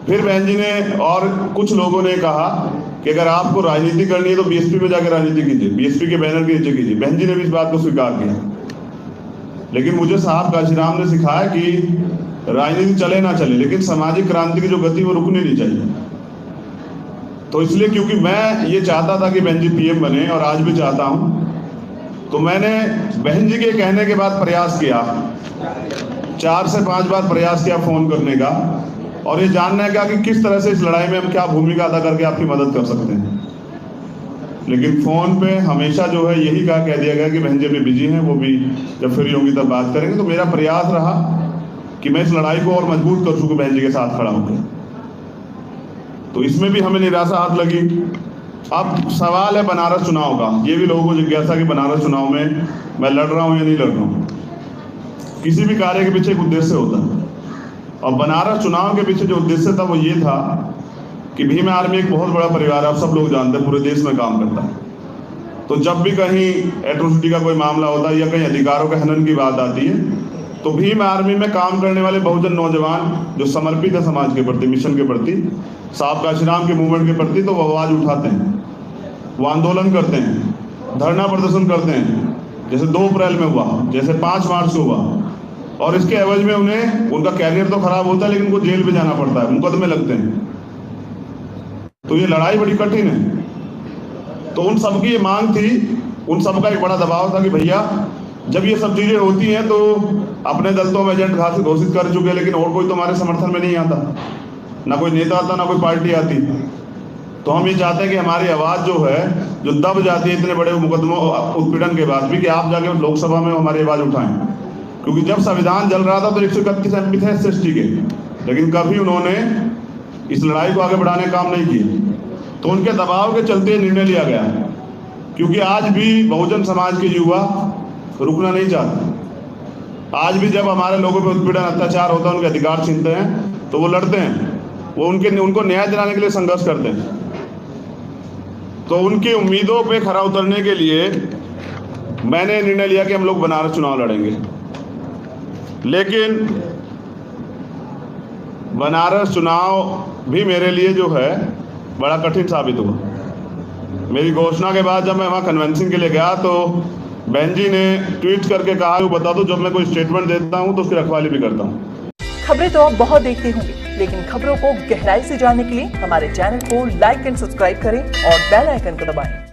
फिर बहन जी ने और कुछ लोगों ने कहा कि अगर आपको राजनीति करनी है तो बीएसपी में जाकर राजनीति कीजिए, बीएसपी के बैनर के नीचे कीजिए। बहन जी ने भी इस बात को स्वीकार किया। लेकिन मुझे साहब काशीराम ने सिखाया कि राजनीति चले ना चले, लेकिन सामाजिक क्रांति की जो गति वो रुकनी नहीं चाहिए। तो इसलिए, क्योंकि मैं ये चाहता था कि बहन जी पीएम बने और आज भी चाहता हूं, तो मैंने बहन जी के कहने के बाद प्रयास किया, 4 से 5 बार प्रयास किया फोन करने का, और ये जानना है कि किस तरह से इस लड़ाई में हम क्या भूमिका अदा करके आपकी मदद कर सकते हैं। लेकिन फोन पे हमेशा जो है यही कह दिया गया कि बहन जी अभी बिजी हैं, वो भी जब फ्री होंगी तब बात करेंगे। तो मेरा प्रयास रहा कि मैं इस लड़ाई को और मजबूत कर सकूं बहन जी के साथ खड़ा होकर। तो इसमें भी हमें निराशा हाथ लगी। अब सवाल है बनारस चुनाव का। ये भी लोगों को जिज्ञासा कि बनारस चुनाव में मैं लड़ रहा हूं या नहीं लड़ रहा हूं। किसी भी कार्य के पीछे एक उद्देश्य होता है, और बनारस चुनाव के पीछे जो उद्देश्य था वो ये था कि भीम आर्मी एक बहुत बड़ा परिवार है, आप सब लोग जानते हैं, पूरे देश में काम करता है। तो जब भी कहीं एट्रोसिटी का कोई मामला होता है या कहीं अधिकारों के हनन की बात आती है, तो भीम आर्मी में काम करने वाले बहुजन नौजवान जो समर्पित है समाज के प्रति, मिशन के प्रति, साहब काशीराम के मूवमेंट के प्रति, तो वो आवाज उठाते हैं, वो आंदोलन करते हैं, धरना प्रदर्शन करते हैं, जैसे 2 अप्रैल में हुआ, जैसे 5 मार्च को हुआ। और इसके एवज में उन्हें, उनका कैरियर तो खराब होता है लेकिन उनको जेल में जाना पड़ता है, मुकदमे लगते हैं। तो ये लड़ाई बड़ी कठिन है। तो उन सबकी ये मांग थी, उन सबका एक बड़ा दबाव था कि भैया जब ये सब चीजें होती हैं तो अपने दल तो हम एजेंट घोषित कर चुके हैं, लेकिन और कोई तो हमारे समर्थन में नहीं आता, ना कोई नेता आता, ना कोई पार्टी आती। तो हम ये चाहते हैं कि हमारी आवाज जो है, जो दब जाती है इतने बड़े मुकदमों उत्पीड़न के बाद भी, कि आप जाके लोकसभा में हमारी आवाज उठाएं। क्योंकि जब संविधान जल रहा था तो 131 एमपी थे SC के, लेकिन कभी उन्होंने इस लड़ाई को आगे बढ़ाने का काम नहीं किया। तो उनके दबाव के चलते निर्णय लिया गया, क्योंकि आज भी बहुजन समाज के युवा रुकना नहीं चाहते। आज भी जब हमारे लोगों पर उत्पीड़न, अत्याचार होता है, उनके अधिकार छीनते हैं, तो वो लड़ते हैं, वो उनको न्याय दिलाने के लिए संघर्ष करते हैं। तो उनकी उम्मीदों पे खरा उतरने के लिए मैंने निर्णय लिया कि हम लोग बनारस चुनाव लड़ेंगे। लेकिन बनारस चुनाव भी मेरे लिए जो है बड़ा कठिन साबित हुआ। मेरी घोषणा के बाद जब मैं वहाँ कन्वेंसिंग के लिए गया, तो बहन जी ने ट्वीट करके कहा, वो बता दो, जब मैं कोई स्टेटमेंट देता हूँ तो उसकी रखवाली भी करता हूँ। खबरें तो आप बहुत देखते होंगे, लेकिन खबरों को गहराई से जानने के लिए हमारे चैनल को लाइक एंड सब्सक्राइब करें और बेल आइकन को दबाएं।